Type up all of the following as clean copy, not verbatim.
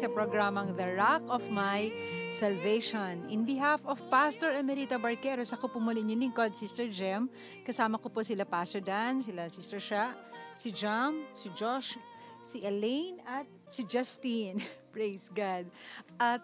sa programang The Rock of My Salvation. In behalf of Pastor Emerita Barqueros, ako po muli yung lingkod, Sister Jem. Kasama ko po sila Pastor Dan, sila Sister Sha, si Jam, si Josh, si Elaine, at si Justine. Praise God. At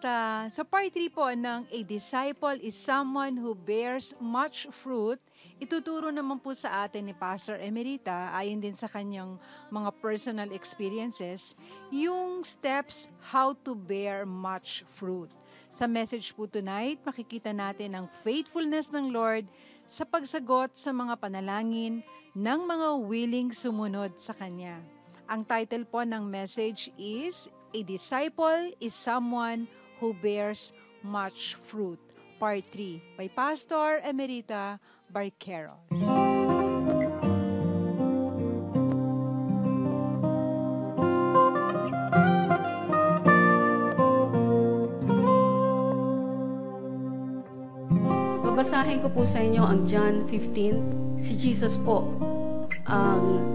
sa part 3 po ng A Disciple is Someone Who Bears Much Fruit, ituturo naman po sa atin ni Pastor Emerita, ayon din sa kanyang mga personal experiences, yung steps how to bear much fruit. Sa message po tonight, makikita natin ang faithfulness ng Lord sa pagsagot sa mga panalangin ng mga willing sumunod sa Kanya. Ang title po ng message is A Disciple is Someone Who Bears Much Fruit, Part 3, by Pastor Emerita Barqueros. Babasahin ko po sa inyo ang John 15. Si Jesus po ang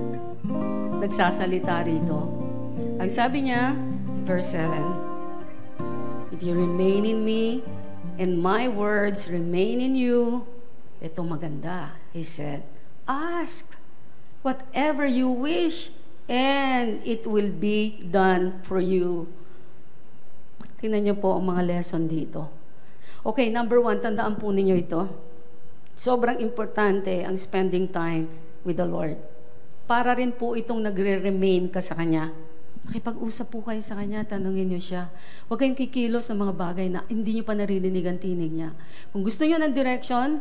nagsasalita rito. Ang sabi niya, verse 7, if you remain in me and my words remain in you, ito maganda. He said, ask whatever you wish and it will be done for you. Tingnan niyo po ang mga lesson dito. Okay, number 1, tandaan po ninyo ito. Sobrang importante ang spending time with the Lord. Para rin po itong nagre-remain ka sa Kanya. Makipag-usap po kayo sa Kanya, tanungin niyo siya. Huwag kayong kikilos ng mga bagay na hindi niyo pa naririnig ang tinig niya. Kung gusto niyo ng direction,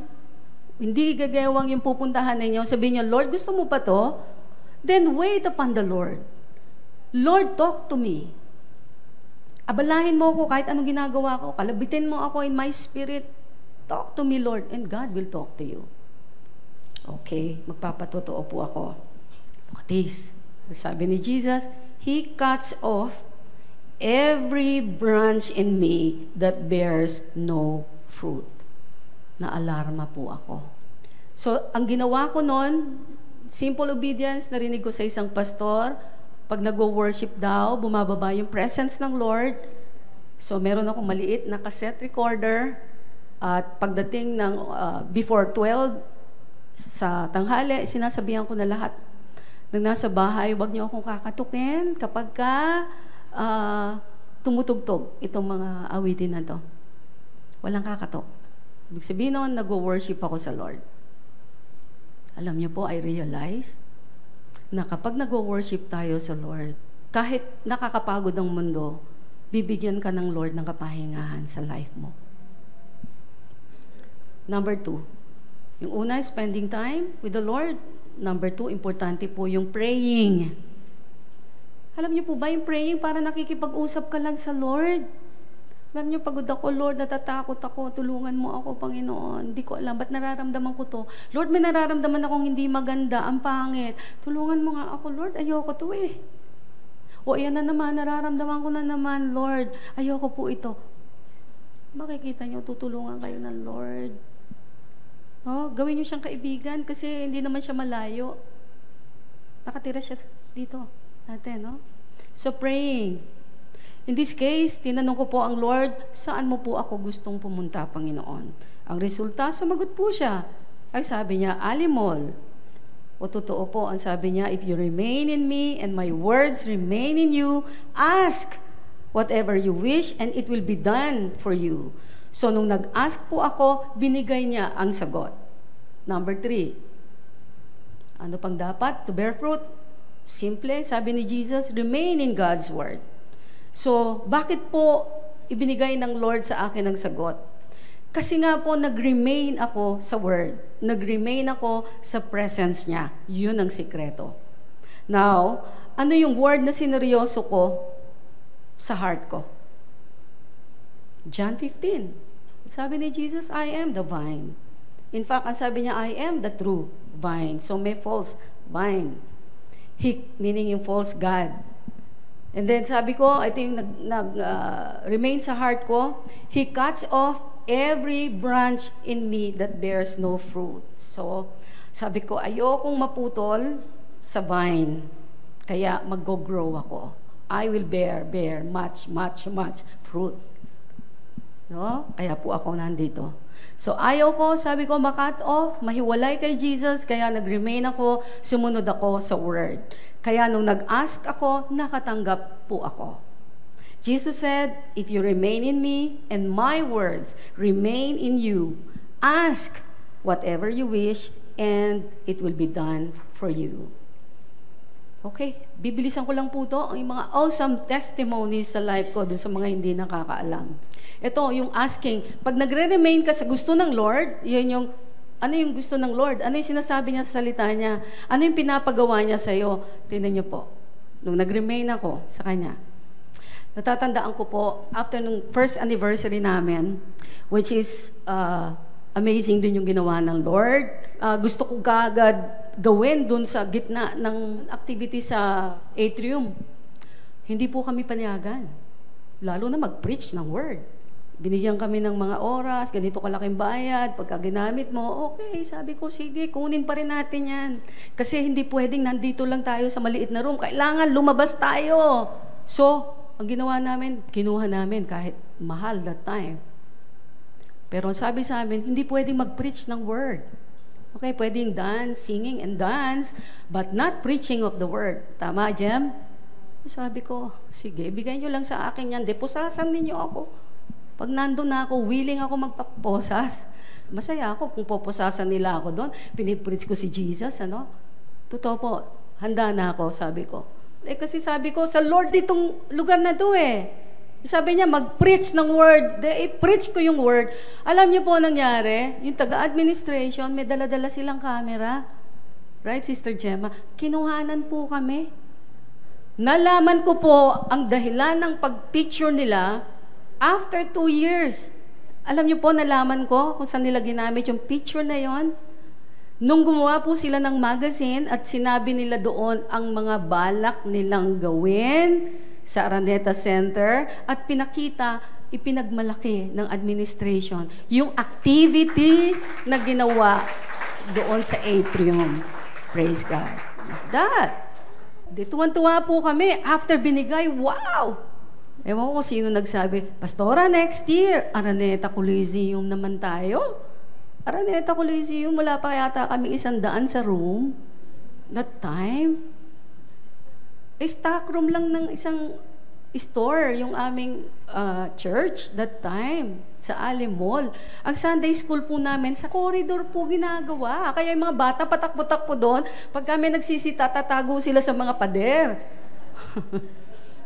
hindi gagawang yung pupuntahan ninyo, sabihin niyo, Lord, gusto mo pa to? Then wait upon the Lord. Lord, talk to me. Abalahin mo ako kahit anong ginagawa ko. Kalabitin mo ako in my spirit. Talk to me, Lord, and God will talk to you. Okay, magpapatotoo po ako. Look at this. Sabi ni Jesus, He cuts off every branch in me that bears no fruit. Naalarma po ako. So, ang ginawa ko noon, simple obedience, narinig ko sa isang pastor, pag nagwo-worship daw, bumababa yung presence ng Lord. So, meron akong maliit na cassette recorder, at pagdating ng before 12, sa tanghali, sinasabihan ko na lahat ng nasa bahay, wag niyo akong kakatukin kapag ka tumutugtog itong mga awitin na to. Walang kakatok. Ibig sabihin noon, nagwo-worship ako sa Lord. Alam niyo po, I realize na kapag nagwo-worship tayo sa Lord, kahit nakakapagod ang mundo, bibigyan ka ng Lord ng kapahingahan sa life mo. Number 2, yung una, spending time with the Lord. Number 2, importante po yung praying. Alam niyo po ba yung praying para nakikipag-usap ka lang sa Lord? Alam niyo, pagod ako, Lord, natatakot ako, tulungan mo ako, Panginoon. Hindi ko alam, ba't nararamdaman ko to? Lord, may nararamdaman akong hindi maganda, ang pangit. Tulungan mo nga ako, Lord, ayoko to eh. O ayan na naman, nararamdaman ko na naman, Lord, ayoko po ito. Makikita niyo, tutulungan kayo ng Lord. Oh, gawin niyo siyang kaibigan kasi hindi naman siya malayo. Nakatira siya dito natin, no? So, praying. In this case, tinanong ko po ang Lord, saan mo po ako gustong pumunta, Panginoon? Ang resulta, sumagot po siya. Ay sabi niya, Alimol. O totoo po, ang sabi niya, if you remain in me and my words remain in you, ask whatever you wish and it will be done for you. So, nung nag-ask po ako, binigay niya ang sagot. Number 3. Ano pang dapat? To bear fruit. Simple, sabi ni Jesus, remain in God's Word. So, bakit po ibinigay ng Lord sa akin ang sagot? Kasi nga po, nag-remain ako sa Word. Nag-remain ako sa presence niya. Yun ang sikreto. Now, ano yung word na sineryoso ko sa heart ko? John 15. Sabi ni Jesus, I am the vine. In fact, ang sabi niya, I am the true vine. So may false vine. Meaning yung false God. And then sabi ko, ito yung remain sa heart ko, He cuts off every branch in me that bears no fruit. So, sabi ko, ayokong maputol sa vine. Kaya mag-grow ako. I will bear much fruit. No? Kaya po ako nandito. So ayaw ko, sabi ko, makat off, mahiwalay kay Jesus, kaya nag-remain ako, sumunod ako sa Word. Kaya nung nag-ask ako, nakatanggap po ako. Jesus said, if you remain in me and my words remain in you, ask whatever you wish and it will be done for you. Okay, bibilisan ko lang po ito, yung mga awesome testimonies sa life ko dun sa mga hindi nakakaalam. Ito, yung asking, pag nagre-remain ka sa gusto ng Lord, yun yung, ano yung gusto ng Lord? Ano yung sinasabi niya sa salita niya? Ano yung pinapagawa niya sa iyo? Tingnan niyo po, nung nag-remain ako sa Kanya, natatandaan ko po, after nung first anniversary namin, which is amazing din yung ginawa ng Lord. Gusto ko kagad gawin dun sa gitna ng activity sa atrium. Hindi po kami panayagan. Lalo na mag-preach ng Word. Binigyan kami ng mga oras, ganito kalaking bayad, pagka ginamit mo, okay, sabi ko, sige, kunin pa rin natin yan. Kasi hindi pwedeng nandito lang tayo sa maliit na room. Kailangan lumabas tayo. So, ang ginawa namin, kinuha namin kahit mahal that time. Pero sabi sa amin, hindi pwedeng mag-preach ng Word. Okay, pwedeng dance, singing and dance, but not preaching of the Word. Tama, Jem? Sabi ko, sige, bigay nyo lang sa akin yan. Deposasan ninyo ako. Pag nandun na ako, willing ako magpaposas. Masaya ako kung poposasan nila ako doon. Pinipreach ko si Jesus, ano? Totoo po, handa na ako, sabi ko. Kasi sabi ko, sa Lord ditong lugar na to eh. Sabi niya, mag-preach ng Word. I-preach ko yung Word. Alam niyo po nangyari, yung taga-administration, may dala-dala silang camera. Right, Sister Gemma? Kinuhanan po kami. Nalaman ko po ang dahilan ng pag-picture nila after 2 years. Alam niyo po, nalaman ko kung saan nila ginamit yung picture na yon. Nung gumawa po sila ng magazine at sinabi nila doon ang mga balak nilang gawin sa Araneta Center at pinakita, ipinagmalaki ng administration yung activity na ginawa doon sa atrium. Praise God. That. Tuwan-tuwa po kami. After binigay, wow! Ewan ko sino nagsabi, Pastora, next year, Araneta Coliseum naman tayo. Araneta Coliseum, wala pa yata kami 100 sa room. That time, stock room lang ng isang store, yung aming church that time, sa Ali Mall. Ang Sunday school po namin, sa corridor po ginagawa. Kaya yung mga bata patakbo-takbo doon, pag kami nagsisita, tatago sila sa mga pader.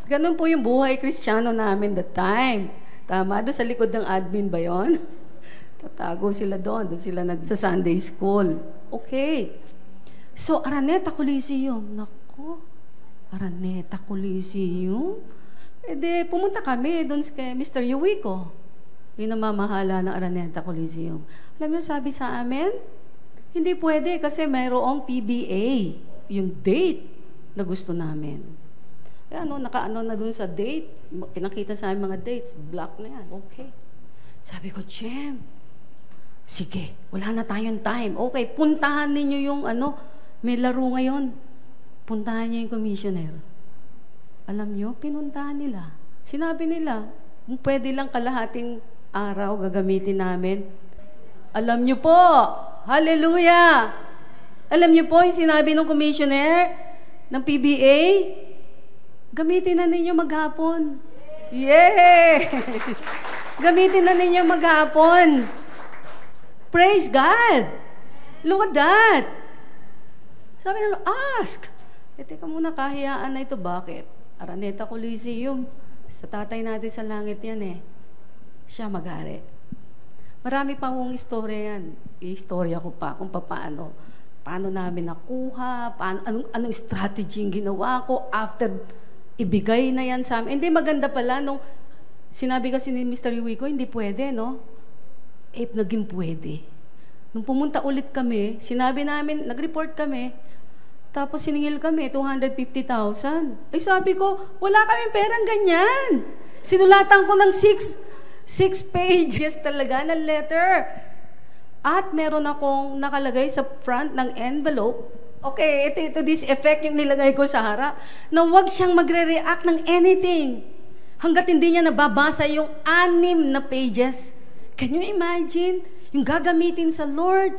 Ganun po yung buhay Kristiyano namin that time. Tama? Doon sa likod ng admin ba yun? Tatago sila doon. Doon sila sa Sunday school. Okay. So, Araneta Coliseum. Naku. Araneta Coliseum? Pumunta kami doon kay Mr. Yuwiko, yung namamahala ng Araneta Coliseum. Alam niyo, sabi sa amin, hindi pwede kasi mayroong PBA, yung date na gusto namin. Kaya nakaano na doon sa date, pinakita sa amin mga dates, black na yan, okay. Sabi ko, Jem, sige, wala na tayong time. Okay, puntahan ninyo yung may laro ngayon. Puntahan niyo yung commissioner. Alam niyo, pinuntahan nila. Sinabi nila, pwede lang kalahating araw gagamitin namin. Alam niyo po, hallelujah! Alam niyo po, yung sinabi ng commissioner ng PBA, gamitin na ninyo maghapon. Yay! Gamitin na ninyo maghapon. Praise God! Look at that! Sabi nila, ask! Teka muna, kahiyaan na ito. Bakit? Araneta Coliseum. Sa tatay natin sa langit yan eh. Siya mag-ari. Marami pa akong istorya yan. I-istorya ko pa kung paano. Paano namin nakuha, anong strategy yung ginawa ko after ibigay na yan sa amin. Hindi, maganda pala nung sinabi kasi ni Mr. Yuwiko, hindi pwede, no? Naging pwede. Nung pumunta ulit kami, sinabi namin, nag-report kami, tapos siningil kami, 250,000. Ay sabi ko, wala kaming perang ganyan. Sinulatan ko ng 6 pages talaga na letter. At meron akong nakalagay sa front ng envelope, Okay, ito this effect yung nilagay ko sa harap. Na wag siyang magre-react ng anything. Hanggat hindi niya nababasa yung 6 na pages. Can you imagine? Yung gagamitin sa Lord,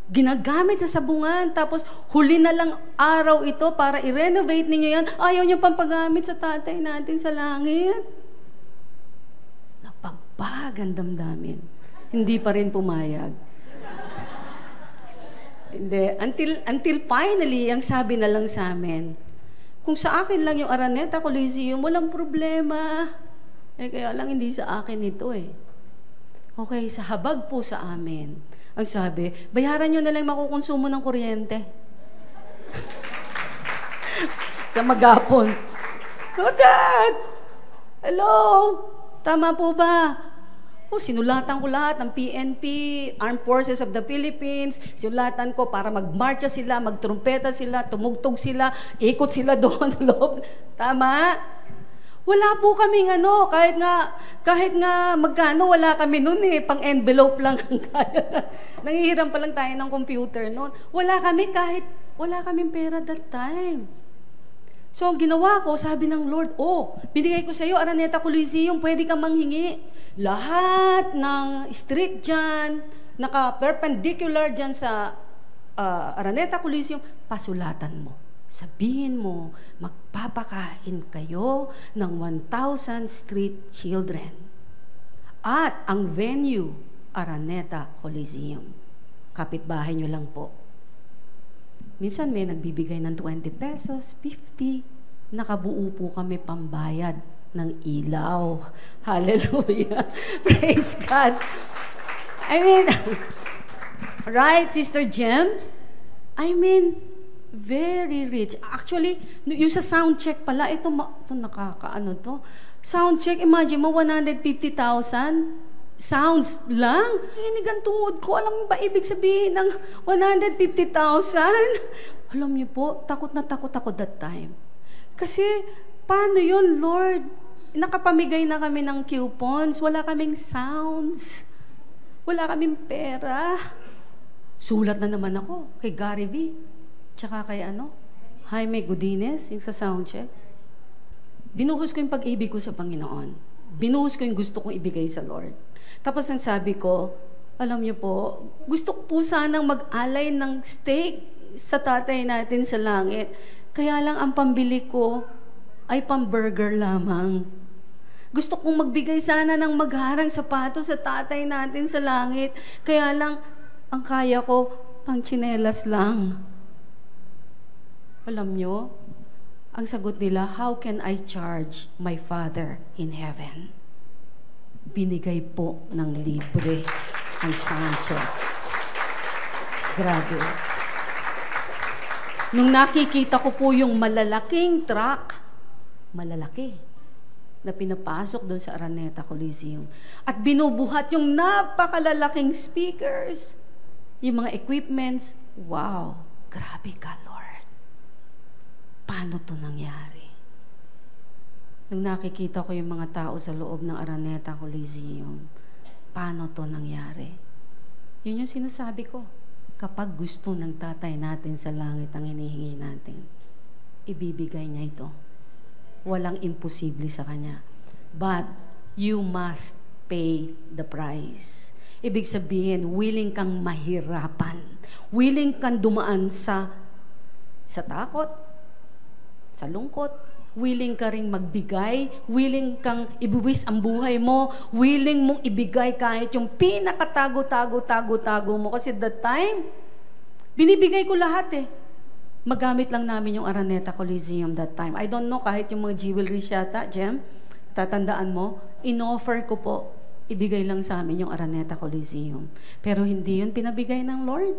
ginagamit sa sabungan, tapos huli na lang araw ito para i-renovate ninyo yan. Ayaw niyo pang paggamit sa tatay natin sa langit. Napagbag ang damdamin. Hindi pa rin pumayag. Hindi. Until finally, ang sabi na lang sa amin, kung sa akin lang yung Araneta Coliseum, walang problema. Kaya lang hindi sa akin ito eh. Okay, sa habag po sa amin, ang sabi, bayaran nyo na lang makukonsumo ng kuryente. Sa magapon. Oh, Dad! Hello? Tama po ba? Sinulatan ko lahat ng PNP, Armed Forces of the Philippines. Sinulatan ko para magmarcha sila, magtrumpeta sila, tumugtog sila, ikot sila doon sa loob. Tama? Wala po kaming kahit nga magkano, wala kami noon eh. Pang-envelope lang ang kaya. Nangihiram pa lang tayo ng computer noon. Wala kaming pera that time. So, ang ginawa ko, sabi ng Lord, binigay ko sa iyo, Araneta Coliseum, pwede kang manghingi. Lahat ng street dyan, naka-perpendicular dyan sa Araneta Coliseum, pasulatan mo. Sabihin mo, magpapakain kayo ng 1,000 street children. At ang venue, Araneta Coliseum. Kapitbahay nyo lang po. Minsan may nagbibigay ng 20 pesos, 50. Nakabuo po kami pambayad ng ilaw. Hallelujah. Praise God. I mean, right, Sister Jem? I mean, very rich. Actually, yung sa sound check pala, ito nakakaano to. Sound check, imagine mo, 150,000 sounds lang. Hinigang tuhod ko. Alam mo ba ibig sabihin ng 150,000? Alam niyo po, takot na takot ako that time. Kasi, paano yun, Lord? Nakapamigay na kami ng coupons. Wala kaming sounds. Wala kaming pera. Sulat na naman ako kay Gary V. Tsaka kay Jaime Godinez, yung sa soundcheck. Binuhos ko yung pag-ibig ko sa Panginoon. Binuhos ko yung gusto kong ibigay sa Lord. Tapos ang sabi ko, alam niyo po, gusto ko po sanang mag-alay ng steak sa tatay natin sa langit. Kaya lang ang pambili ko ay pang-burger lamang. Gusto kong magbigay sana ng magharang sapatos sa tatay natin sa langit. Kaya lang, ang kaya ko, pang-tsinelas lang. Alam nyo, ang sagot nila, how can I charge my Father in heaven? Binigay po ng libre ang Sancho. Grabe. Nung nakikita ko po yung malalaking truck, malalaki, na pinapasok doon sa Araneta Coliseum, at binubuhat yung napakalalaking speakers, yung mga equipments, wow, grabe ka, Lord. Paano to nangyari? Nung nakikita ko yung mga tao sa loob ng Araneta Coliseum, paano to nangyari? Yun yung sinasabi ko. Kapag gusto ng tatay natin sa langit ang hinihingi natin, ibibigay niya ito. Walang imposible sa kanya. But you must pay the price. Ibig sabihin, willing kang mahirapan. Willing kang dumaan sa takot, sa lungkot, willing ka ring magbigay, willing kang ibuwis ang buhay mo, willing mong ibigay kahit yung pinakatago-tago mo. Kasi that time, binibigay ko lahat eh. Magamit lang namin yung Araneta Coliseum that time. I don't know, kahit yung mga jewelry yata, Jem, tatandaan mo, in-offer ko po, ibigay lang sa amin yung Araneta Coliseum. Pero hindi yun pinabigay ng Lord.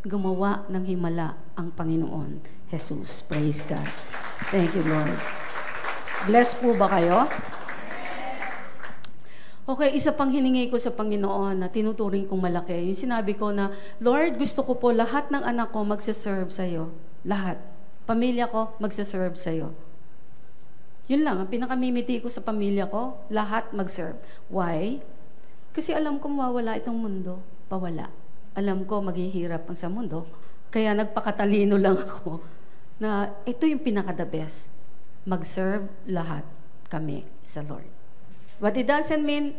Gumawa ng himala ang Panginoon Jesus. Praise God. Thank you, Lord. Bless po ba kayo? Okay, isa pang hiningi ko sa Panginoon na tinuturing kong malaki. Yung sinabi ko na, Lord, gusto ko po lahat ng anak ko magsaserve sa'yo. Lahat. Pamilya ko magsaserve sa'yo. Yun lang, ang pinakamimiti ko sa pamilya ko, lahat mag-serve. Why? Kasi alam ko mawawala itong mundo. Pawala. Alam ko maghihirap ang sa mundo. Kaya nagpakatalino lang ako na ito yung pinaka-the best. Mag-serve lahat kami sa Lord. But it doesn't mean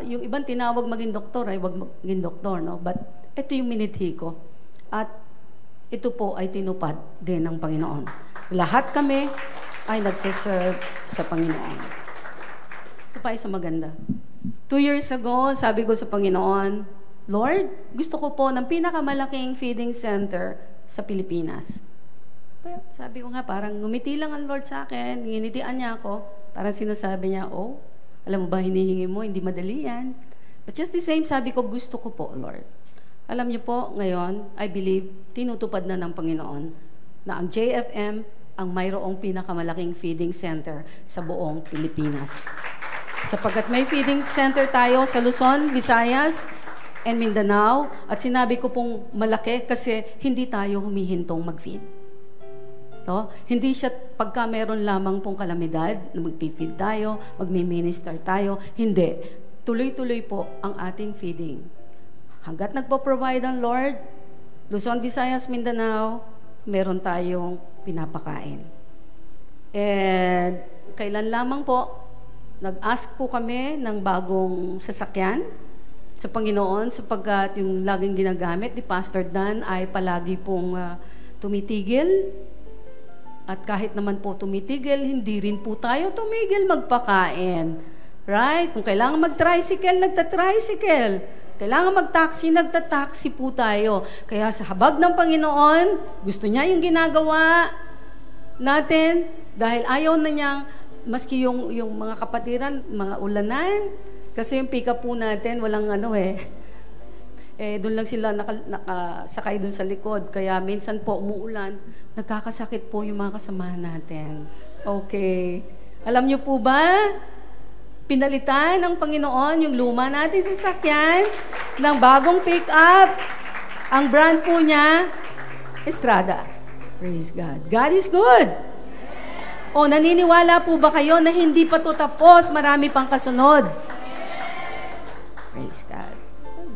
yung ibang tinawag maging doktor ay wag maging doktor, no? But ito yung minithi ko. At ito po ay tinupad din ng Panginoon. Lahat kami ay nagsiserve sa Panginoon. Ito pa isang maganda. 2 years ago, sabi ko sa Panginoon, Lord, gusto ko po ng pinakamalaking feeding center sa Pilipinas. Sabi ko nga, parang ngumiti lang ang Lord sa akin, nginitian niya ako, parang sinasabi niya, oh, alam mo ba, hinihingi mo, hindi madali yan. But just the same, sabi ko, gusto ko po, Lord. Alam niyo po, ngayon, I believe, tinutupad na ng Panginoon na ang JFM ang mayroong pinakamalaking feeding center sa buong Pilipinas. Sapagkat may feeding center tayo sa Luzon, Visayas, and Mindanao, at sinabi ko pong malaki kasi hindi tayo humihintong mag-feed. No? Hindi siya pagka meron lamang pong kalamidad, na mag-feed tayo, mag-minister tayo. Hindi. Tuloy-tuloy po ang ating feeding. Hanggat nagpo-provide ang Lord, Luzon, Visayas, Mindanao, meron tayong pinapakain. And kailan lamang po, nag-ask po kami ng bagong sasakyan sa Panginoon sapagkat yung laging ginagamit ni Pastor Dan ay palagi pong tumitigil. At kahit naman po tumitigil, hindi rin po tayo tumigil magpakain. Right? Kung kailangan mag-tricycle, nagta-tricycle. Kailangan mag-taxi, nagta-taxi po tayo. Kaya sa habag ng Panginoon, gusto niya yung ginagawa natin dahil ayaw na niyang maski yung mga kapatiran, mga ulanan, kasi yung pick-up po natin, walang doon lang sila nakasakay doon sa likod. Kaya minsan po umuulan, nagkakasakit po yung mga kasamahan natin. Okay. Alam niyo po ba, pinalitan ng Panginoon yung luma natin sa sasakyan ng bagong pick-up. Ang brand po niya, Estrada. Praise God. God is good. O, naniniwala po ba kayo na hindi pa to tapos, marami pang kasunod? Praise God.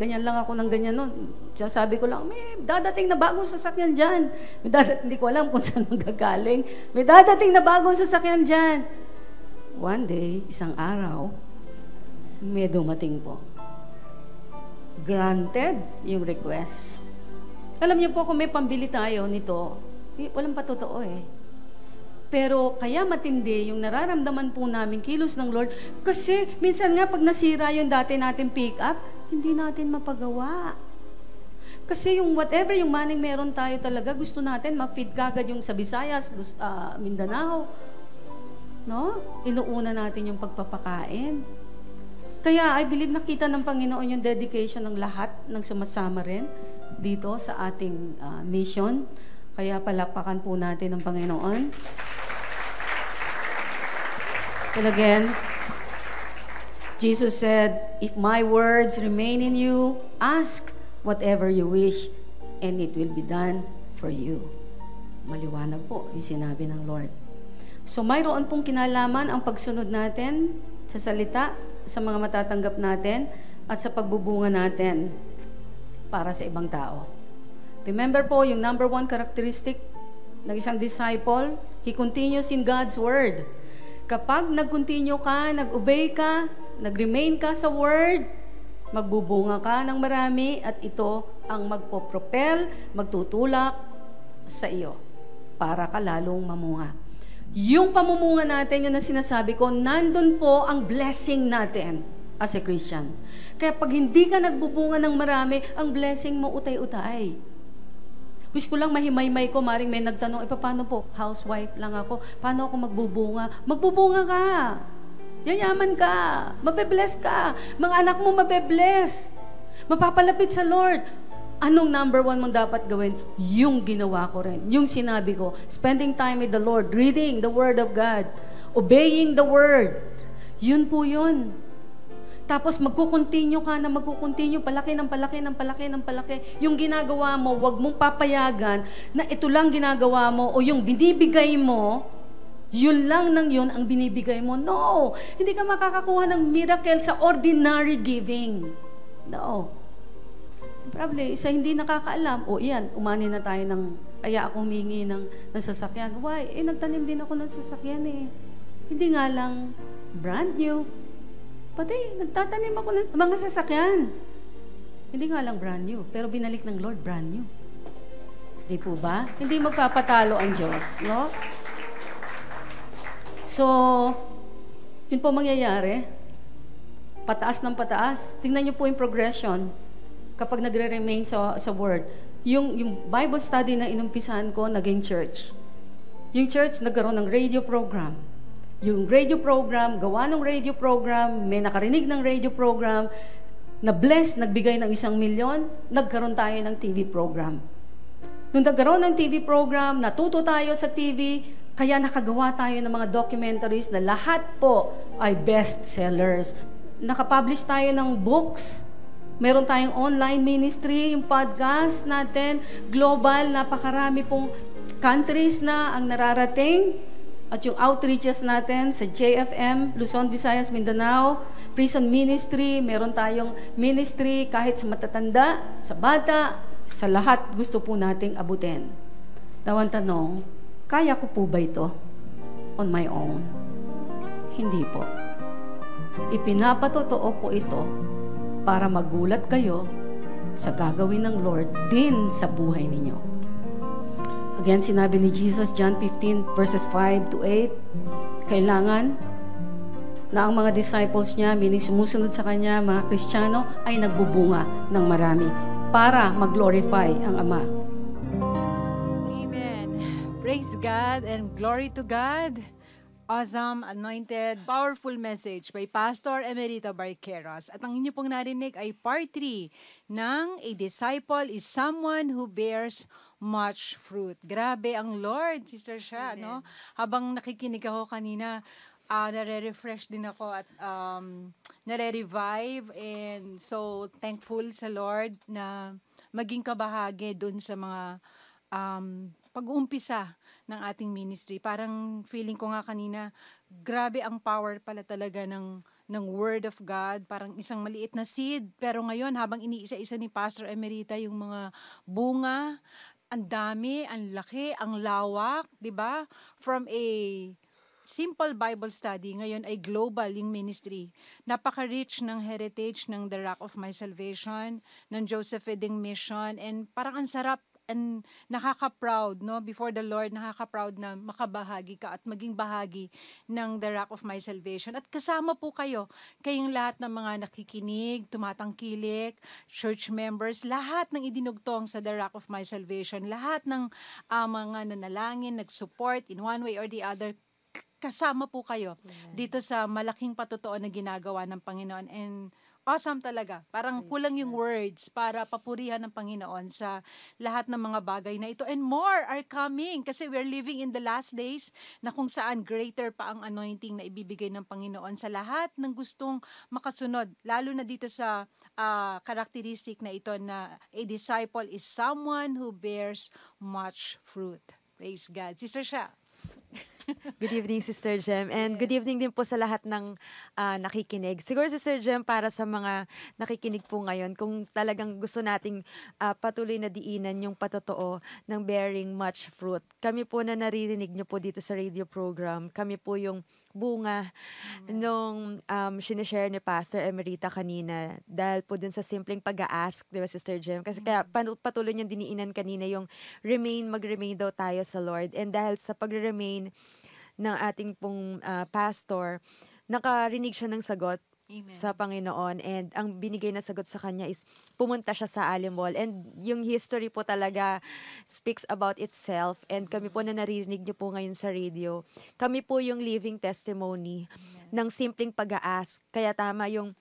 Ganyan lang ako ng ganyan nun. Sabi ko lang, may dadating na bagong sasakyan dyan. Hindi ko alam kung saan magagaling. May dadating na bagong sasakyan dyan. One day, isang araw, may dumating po. Granted yung request. Alam niyo po, kung may pambili tayo nito, walang patotoo eh. Pero kaya matindi yung nararamdaman po namin kilos ng Lord kasi minsan nga pag nasira yung dati natin pick up, hindi natin mapagawa. Kasi yung whatever yung maning meron tayo talaga, gusto natin ma-feed kagad yung sa Visayas, Mindanao. No? Inuuna natin yung pagpapakain. Kaya I believe nakita ng Panginoon yung dedication ng lahat ng sumasama rin dito sa ating mission. Kaya palakpakan po natin ang Panginoon. And again, Jesus said, if my words remain in you, ask whatever you wish, and it will be done for you. Maliwanag po yung sinabi ng Lord. So mayroon pong kinalaman ang pagsunod natin sa salita, sa mga matatanggap natin, at sa pagbubunga natin para sa ibang tao. Remember po, yung number 1 characteristic ng isang disciple, he continues in God's Word. Kapag nag-continue ka, nag-obey ka, nag-remain ka sa Word, magbubunga ka ng marami at ito ang magpo-propel, magtutulak sa iyo para ka lalong mamunga. Yung pamumunga natin, yun na sinasabi ko, nandun po ang blessing natin as a Christian. Kaya pag hindi ka nagbubunga ng marami, ang blessing mo utay-utay. Wish ko lang mahimaymay ko, maring may nagtanong, paano po? Housewife lang ako. Paano ako magbubunga? Magbubunga ka. Yayaman ka. Mabebless ka. Mga anak mo mabebless. Mapapalapit sa Lord. Anong number 1 mong dapat gawin? Yung ginawa ko rin. Yung sinabi ko. Spending time with the Lord. Reading the Word of God. Obeying the Word. Yun po yun. Tapos magkukontinue ka na magkukontinue, palaki ng palaki ng palaki ng palaki. Yung ginagawa mo, wag mong papayagan na ito lang ginagawa mo o yung binibigay mo, yun lang nang yun ang binibigay mo. No! Hindi ka makakakuha ng miracle sa ordinary giving. No. Probably, isa hindi nakakaalam, o iyan, umani na tayo kaya ako humingi ng sasakyan. Why? Nagtanim din ako ng sasakyan eh. Hindi nga lang brand new. Pati, nagtatanim ako ng mga sasakyan. Hindi nga lang brand new, pero binalik ng Lord brand new. Di po ba? Hindi magpapatalo ang Diyos, no? So, yun po mangyayari. Pataas ng pataas. Tingnan niyo po yung progression kapag nagre-remain sa Word. Yung Bible study na inumpisahan ko, naging church. Yung church, nagkaroon ng radio program. Yung radio program, gawa ng radio program, may nakarinig ng radio program, na-bless, nagbigay ng 1 milyon, nagkaroon tayo ng TV program. Nung nagkaroon ng TV program, natuto tayo sa TV, kaya nakagawa tayo ng mga documentaries na lahat po ay bestsellers. Nakapublish tayo ng books. Meron tayong online ministry, yung podcast natin, global, napakarami pong countries na ang nararating. At yung outreaches natin sa JFM, Luzon, Visayas, Mindanao, prison ministry, meron tayong ministry kahit sa matatanda, sa bata, sa lahat gusto po nating abutin. Tawang tanong, kaya ko po ba ito on my own? Hindi po. Ipinapatotoo ko ito para magulat kayo sa gagawin ng Lord din sa buhay ninyo. Again, sinabi ni Jesus, John 15, verses 5 to 8, kailangan na ang mga disciples niya, meaning sumusunod sa Kanya, mga Kristiyano, ay nagbubunga ng marami para mag-glorify ang Ama. Amen. Praise God and glory to God. Awesome, anointed, powerful message by Pastor Emerita Barqueros. At ang inyo pong narinig ay part 3 ng A Disciple is Someone Who Bears Much Fruit. Grabe ang Lord, Sister Sha, no? Habang nakikinig ako kanina, nare-refresh din ako at nare-revive, and so thankful sa Lord na maging kabahagi dun sa mga pag-uumpisa ng ating ministry. Parang feeling ko nga kanina, grabe ang power pala talaga ng Word of God. Parang isang maliit na seed. Pero ngayon, habang iniisa-isa ni Pastor Emerita yung mga bunga, ang dami, ang laki, ang lawak, di ba? From a simple Bible study, ngayon ay global yung ministry. Napaka-rich ng heritage ng The Rock of My Salvation, ng Joseph Feding Mission, and parang ang sarap and nakaka-proud, no? Before the Lord, nakaka-proud na makabahagi ka at maging bahagi ng The Rock of My Salvation. At kasama po kayo, kayong lahat ng mga nakikinig, tumatangkilik, church members, lahat ng idinugtong sa The Rock of My Salvation, lahat ng mga nanalangin, nag-support in one way or the other, kasama po kayo dito sa malaking patotoo na ginagawa ng Panginoon. And awesome talaga. Parang kulang yung words para papurihan ng Panginoon sa lahat ng mga bagay na ito. And more are coming kasi we're living in the last days na kung saan greater pa ang anointing na ibibigay ng Panginoon sa lahat ng gustong makasunod. Lalo na dito sa characteristic na ito na a disciple is someone who bears much fruit. Praise God. Sister Sha. Good evening, Sister Jem. And good evening din po sa lahat ng nakikinig. Siguro, Sister Jem, para sa mga nakikinig po ngayon, kung talagang gusto nating patuloy na diinan yung patotoo ng bearing much fruit. Kami po na naririnig nyo po dito sa radio program. Kami po yung bunga nung sinishare ni Pastor Emerita kanina dahil po dun sa simpleng pag-a-ask, di ba, Sister Jem? Kasi kaya patuloy niyang diniinan kanina yung mag-remain daw tayo sa Lord. And dahil sa pag-remain ng ating pong pastor, nakarinig siya ng sagot. Amen. Sa Panginoon, and ang binigay na sagot sa kanya is pumunta siya sa Alimol, and yung history po talaga speaks about itself, and kami po na naririnig niyo po ngayon sa radio, kami po yung living testimony ng simpleng pag-a-ask. Kaya tama yung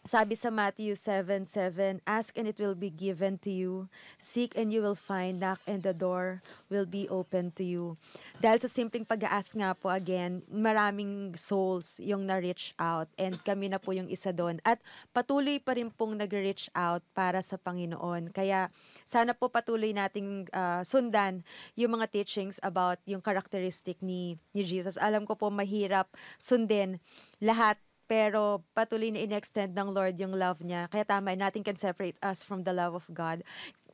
sabi sa Matthew 7:7, ask and it will be given to you. Seek and you will find. Knock and the door will be open to you. Dahil sa simpleng pag-a-ask nga po, again, maraming souls yung na-reach out, and kami na po yung isa doon. At patuloy pa rin pong nag-reach out para sa Panginoon. Kaya sana po patuloy nating sundan yung mga teachings about yung characteristic ni Jesus. Alam ko po mahirap sundin lahat pero patuloy na in-extend ng Lord yung love niya. Kaya tama, nothing can separate us from the love of God.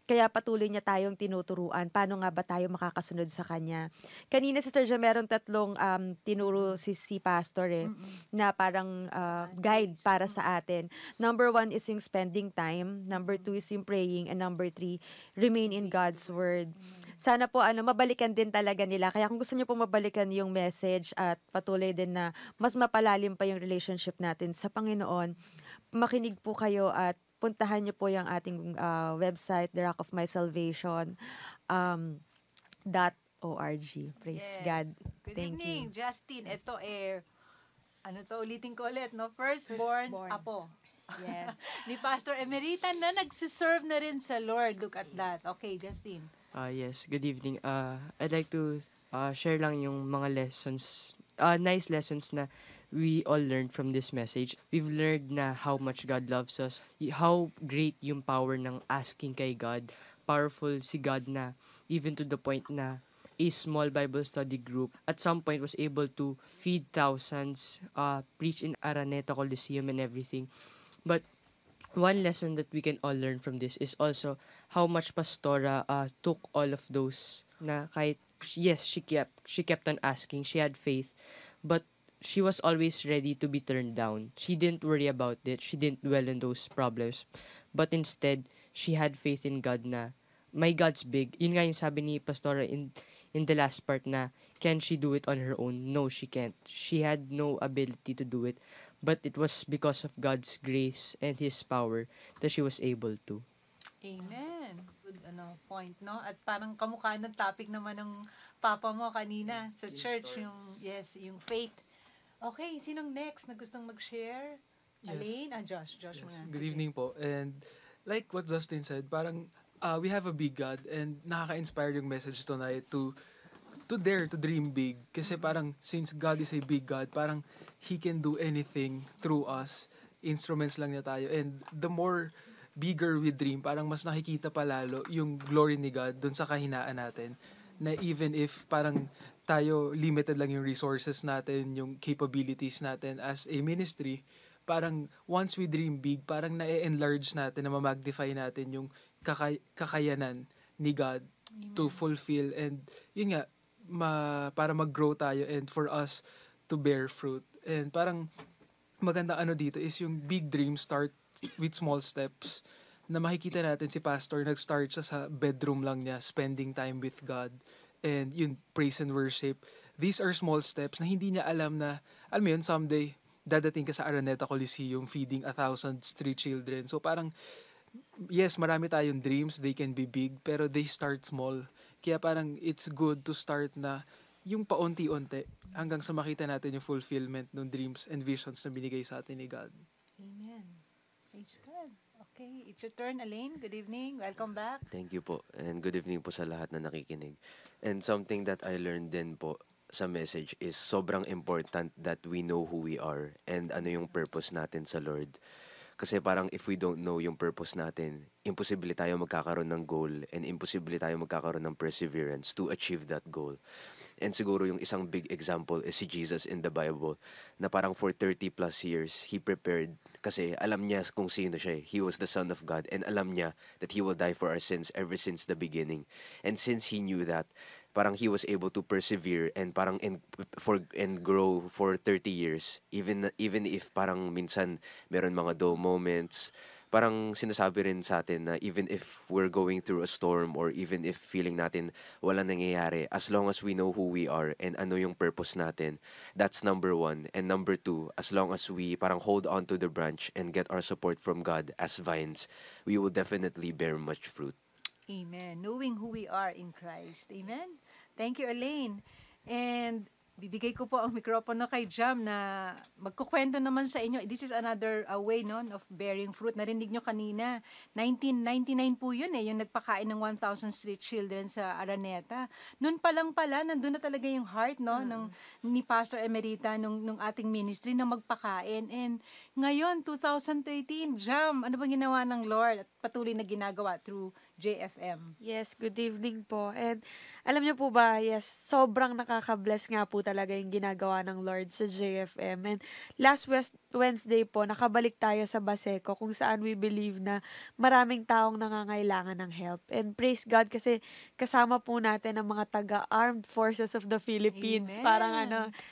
Kaya patuloy niya tayong tinuturuan. Paano nga ba tayo makakasunod sa Kanya? Kanina, Sister Ja, merong tatlong tinuro si Pastor na parang guide para sa atin. Number 1 is yung spending time. Number 2 is yung praying. And number 3, remain in God's Word. Sana po mabalikan din talaga nila. Kaya kung gusto niyo po mabalikan yung message at patuloy din na mas mapalalim pa yung relationship natin sa Panginoon, makinig po kayo at puntahan niyo po yung ating website, The Rock of My Salvation, .org. Praise God. Good Thank evening, you. Justin. Ito ulitin ko ulit, no? Firstborn, apo. Yes. Ni Pastor Emerita na nagsiserve na rin sa Lord. Look at that. Okay, Justin. Yes, good evening. I'd like to share lang yung mga lessons, nice lessons na we all learned from this message. We've learned na how much God loves us, how great yung power ng asking kay God. Powerful si God na even to the point na a small Bible study group at some point was able to feed thousands, preach in Araneta Coliseum and everything. But one lesson that we can all learn from this is also how much Pastora took all of those na kahit, yes, she kept on asking, she had faith, but she was always ready to be turned down. She didn't worry about it. She didn't dwell on those problems. But instead, she had faith in God na, my God's big. Yun nga yung sabi ni Pastora in the last part na, can she do it on her own? No, she can't. She had no ability to do it. But it was because of God's grace and His power that she was able to. Amen. Good point, no? At parang kamukha ng topic naman ng papa mo kanina sa church, yung faith. Okay, sinong next na gustong mag-share? Yes. Alain? Josh muna. Good evening po. And like what Justin said, parang we have a big God and nakaka-inspire yung message tonight to dare to dream big. Kasi parang since God is a big God, parang He can do anything through us. Instruments lang niya tayo. And the more bigger we dream, parang mas nakikita pa lalo yung glory ni God dun sa kahinaan natin. Na even if parang tayo limited lang yung resources natin, yung capabilities natin as a ministry, parang once we dream big, parang na-enlarge natin, na ma-magnify natin yung kakayanan ni God to fulfill and yun nga, para mag-grow tayo and for us to bear fruit. And parang maganda dito is yung big dreams start with small steps na makikita natin si Pastor, nag-start siya sa bedroom lang niya, spending time with God. And yun, praise and worship. These are small steps na hindi niya alam na, alam mo yun, someday, dadating ka sa Araneta Coliseum feeding 1,000 street children. So parang, yes, marami tayong dreams, they can be big, pero they start small. Kaya parang it's good to start na yung paunti-unti hanggang sa makita natin yung fulfillment ng dreams and visions na binigay sa atin ni God. Amen. Praise God. Okay, it's your turn, Alain. Good evening. Welcome back. Thank you po. And good evening po sa lahat na nakikinig. And something that I learned din po sa message is sobrang important that we know who we are and ano yung purpose natin sa Lord. Kasi parang if we don't know yung purpose natin, imposible tayo magkakaroon ng goal and imposible tayo magkakaroon ng perseverance to achieve that goal. And siguro yung isang big example is si Jesus in the Bible na parang for 30 plus years, He prepared kasi alam niya kung sino siya. He was the Son of God and alam niya that He will die for our sins ever since the beginning. And since He knew that, parang He was able to persevere and parang and grow for 30 years. Even if parang minsan meron mga low moments, parang sinasabi rin sa atin na even if we're going through a storm or even if feeling natin wala nangyayari, as long as we know who we are and ano yung purpose natin, that's number 1. And number 2, as long as we parang hold on to the branch and get our support from God as vines, we will definitely bear much fruit. Amen. Knowing who we are in Christ. Amen. Thank you, Alain. And bibigay ko po ang mikropono kay Jam na magkukwento naman sa inyo. This is another way of bearing fruit. Narinig nyo kanina, 1999 po yun yung nagpakain ng 1,000 street children sa Araneta. Noon pa lang pala, nandun na talaga yung heart ni Pastor Emerita nung ating ministry na magpakain. And Ngayon, 2013, Jam, ano bang ginawa ng Lord at patuloy na ginagawa through JFM? Yes, good evening po. And alam niyo po ba, yes, sobrang nakaka-bless nga po talaga yung ginagawa ng Lord sa JFM. And last Wednesday po, nakabalik tayo sa Baseco kung saan we believe na maraming taong nangangailangan ng help. And praise God kasi kasama po natin ang mga taga-Armed Forces of the Philippines. Amen. Parang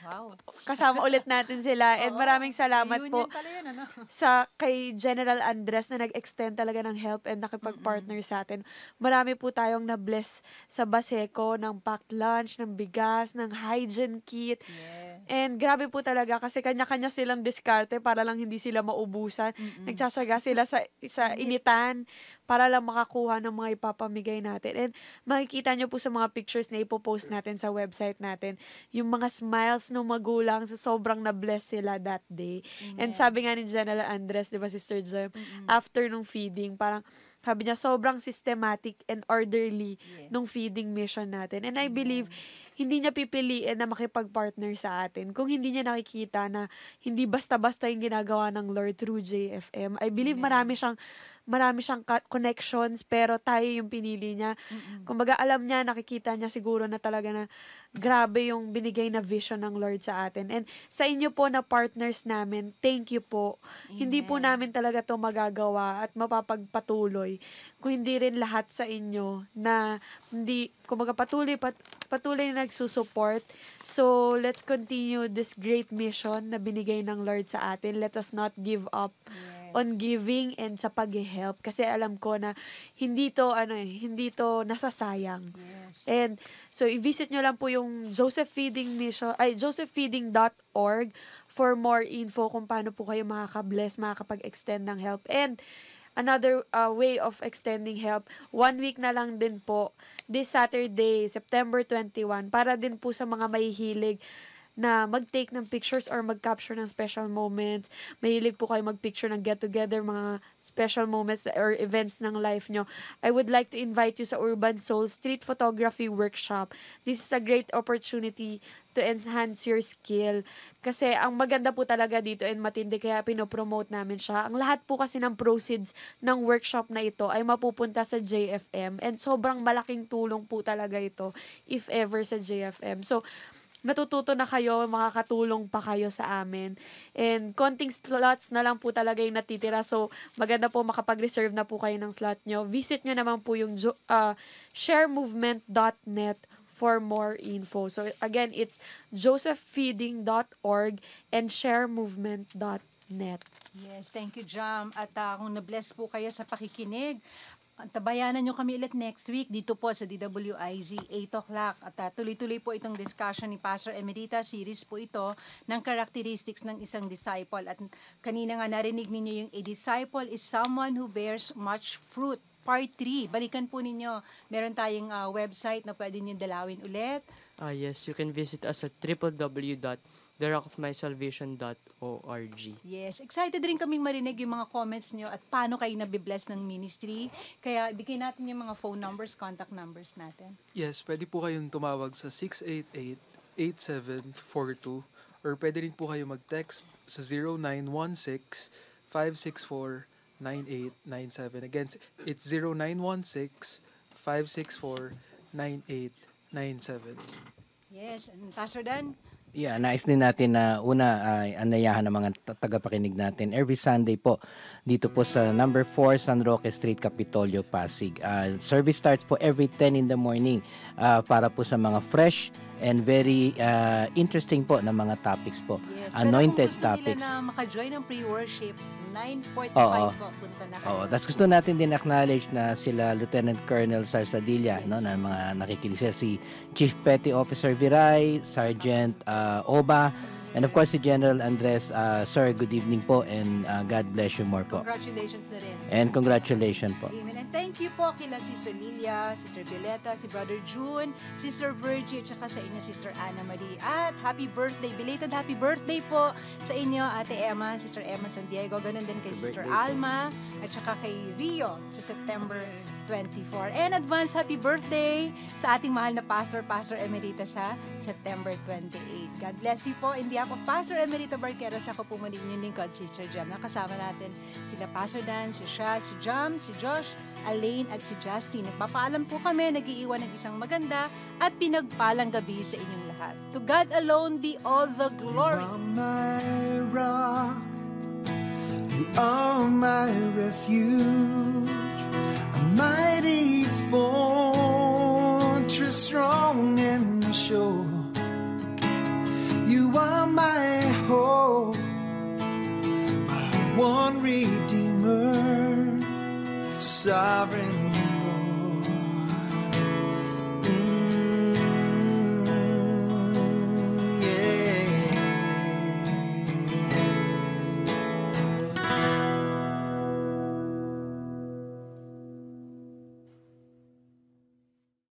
Wow. kasama ulit natin sila. And Oo, maraming salamat po reunion pala yun, ano? sa kay General Andres na nag-extend talaga ng help and nakipag-partner sa atin. Marami po tayong na-bless sa Baseco ng packed lunch, ng bigas, ng hygiene kit. Yes. And grabe po talaga kasi kanya-kanya silang diskarte para lang hindi sila maubusan. Nagsasaga sila sa initan para lang makakuha ng mga ipapamigay natin. And makikita nyo po sa mga pictures na ipopost natin sa website natin, yung mga smiles ng magulang sa sobrang na-bless sila that day. And sabi nga ni General Andres, di ba, Sister Jem, after nung feeding, parang sabi niya, sobrang systematic and orderly nung feeding mission natin. And I believe, hindi niya pipiliin na makipag-partner sa atin kung hindi niya nakikita na hindi basta-basta yung ginagawa ng Lord through JFM. I believe marami siyang connections, pero tayo yung pinili niya. Kumbaga, alam niya, nakikita niya siguro na talaga na grabe yung binigay na vision ng Lord sa atin. And sa inyo po na partners namin, thank you po. Hindi po namin talaga to magagawa at mapapagpatuloy kung hindi rin lahat sa inyo na hindi, kumbaga, patuloy na nagsusupport. So, let's continue this great mission na binigay ng Lord sa atin. Let us not give up on giving and sa pag-help kasi alam ko na hindi to nasasayang. Yes. And so i-visit nyo lang po yung josephfeeding.org for more info kung paano po kayo makakapag-extend ng help. And another way of extending help, 1 week na lang din po this Saturday, September 21, para din po sa mga mahihilig na mag-take ng pictures or mag-capture ng special moments. Mahilig po kayo mag-picture ng get-together, mga special moments or events ng life nyo. I would like to invite you sa Urban Soul Street Photography Workshop. This is a great opportunity to enhance your skill. Kasi ang maganda po talaga dito and matindi kaya pinopromote namin siya. Ang lahat po kasi ng proceeds ng workshop na ito ay mapupunta sa JFM and sobrang malaking tulong po talaga ito if ever sa JFM. So, natututo na kayo, makakatulong pa kayo sa amin. And konting slots na lang po talaga yung natitira. So, maganda po makapag-reserve na po kayo ng slot nyo. Visit nyo naman po yung sharemovement.net for more info. So, again, it's josephfeeding.org and sharemovement.net. Yes, thank you, Jam. At kung na-bless po kayo sa pakikinig, tabayanan nyo kami ulit next week dito po sa DWIZ, 8 o'clock. At tuloy-tuloy po itong discussion ni Pastor Emerita. Series po ito ng characteristics ng isang disciple. At kanina nga narinig ninyo yung a disciple is someone who bears much fruit. Part 3, balikan po ninyo. Meron tayong website na pwede nyo dalawin ulit. Yes, you can visit us at www.therockofmysalvation.org. Yes, excited rin kaming marinig yung mga comments nyo at paano kayo nabibless ng ministry. Kaya bigay natin yung mga phone numbers, contact numbers natin. Yes, pwede po kayong tumawag sa 688-8742 or pwede rin po kayo mag-text sa 0916-564-9897. Again, it's 0916-564-9897. Yes, and Pastor Dan? Yeah, nais din natin na una ay anayahan ng mga tagapakinig natin every Sunday po dito po sa number 4 San Roque Street, Capitolio, Pasig. Service starts po every 10 in the morning para po sa mga fresh and very interesting po na mga topics po. Yes, Anointed pero kung gusto topics. nila na maka-join ng pre-worship, 9:45 po, punta na kayo. Oo, tapos gusto natin din acknowledge na sila Lieutenant Colonel Sarsadilla, no, na mga nakikinig sila, si Chief Petty Officer Viray, Sergeant Oba, and of course si General Andres. Sir, good evening po and God bless you more po. Congratulations na rin. And congratulations po. Amen. And thank you po kila Sister Lilia, Sister Violeta, si Brother June, Sister Virgie, at saka sa inyo, Sister Ana Marie. At happy birthday, belated happy birthday po sa inyo, Ate Emma, Sister Emma San Diego. Ganun din kay Sister Alma, at saka kay Rio sa September 24. And advance happy birthday sa ating mahal na Pastor Emerita sa September 28. God bless you po. In behalf behalf of Pastor Emerita Barqueros, ako po muli yung lingkod, Sister Jem. Nakasama natin sila Pastor Dan, si Sha, si Jam, si Josh, Alaine at si Justin. Nagpapaalam po kami, nag-iiwan ng isang maganda at pinagpalang gabi sa inyong lahat. To God alone be all the glory. You are my rock, you are my refuge, a mighty fortress strong and sure. You are my hope, my one Redeemer, sovereign